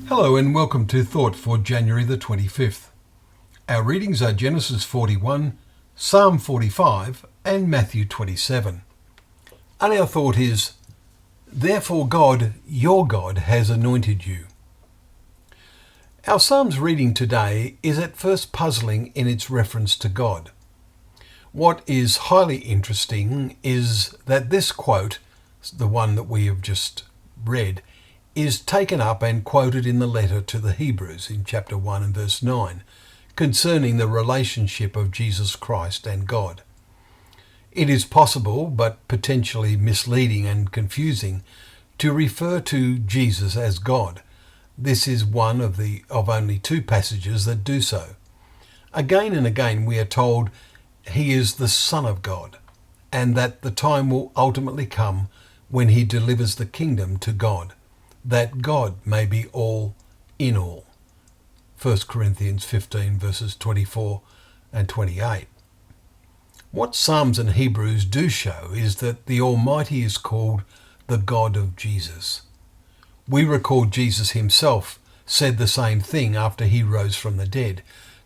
Hello and welcome to Thought for January the 25th. Our readings are Genesis 41, Psalm 45 and Matthew 27. And our thought is, therefore God, your God, has anointed you. Our Psalms reading today is at first puzzling in its reference to God. What is highly interesting is that this quote, the one that we have just read, is taken up and quoted in the letter to the Hebrews in chapter 1 and verse 9, concerning the relationship of Jesus Christ and God. It is possible, but potentially misleading and confusing, to refer to Jesus as God. This is one of only two passages that do so. Again and again we are told he is the Son of God, and that the time will ultimately come when he delivers the kingdom to God, that God may be all in all. 1 Corinthians 15 verses 24 and 28. What Psalms and Hebrews do show is that the Almighty is called the God of Jesus. We recall Jesus himself said the same thing after he rose from the dead,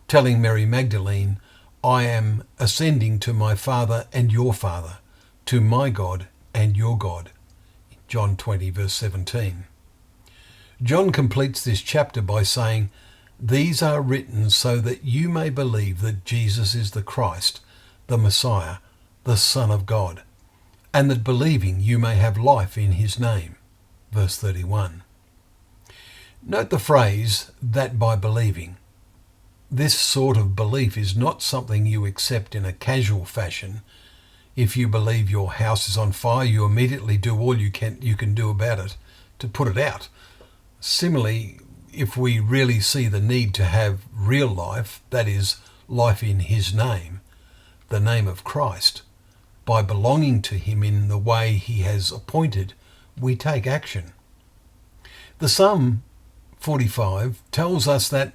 telling Mary Magdalene, I am ascending to my Father and your Father, to my God and your God. John 20 verse 17. John completes this chapter by saying, these are written so that you may believe that Jesus is the Christ, the Messiah, the Son of God, and that believing you may have life in his name. Verse 31. Note the phrase, that by believing. This sort of belief is not something you accept in a casual fashion. If you believe your house is on fire, you immediately do all you can do about it to put it out. Similarly, if we really see the need to have real life, that is, life in his name, the name of Christ, by belonging to him in the way he has appointed, we take action. The Psalm 45 tells us that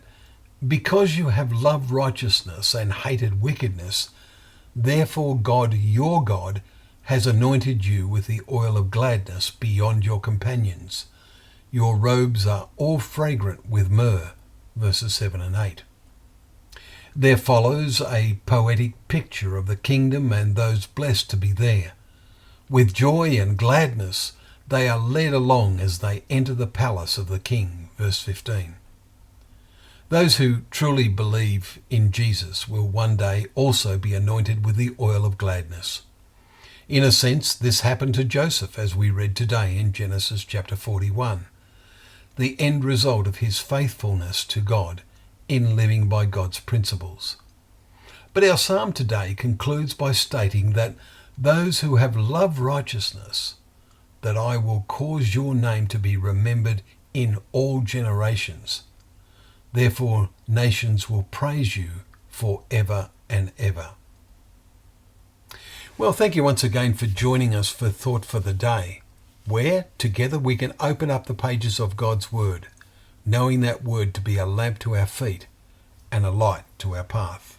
because you have loved righteousness and hated wickedness, therefore God, your God, has anointed you with the oil of gladness beyond your companions. Your robes are all fragrant with myrrh. Verses 7 and 8. There follows a poetic picture of the kingdom and those blessed to be there. With joy and gladness, they are led along as they enter the palace of the King. Verse 15. Those who truly believe in Jesus will one day also be anointed with the oil of gladness. In a sense, this happened to Joseph, as we read today in Genesis chapter 41. The end result of his faithfulness to God in living by God's principles. But our psalm today concludes by stating that those who have loved righteousness, that I will cause your name to be remembered in all generations. Therefore, nations will praise you forever and ever. Well, thank you once again for joining us for Thought for the Day, where together we can open up the pages of God's Word, knowing that Word to be a lamp to our feet and a light to our path.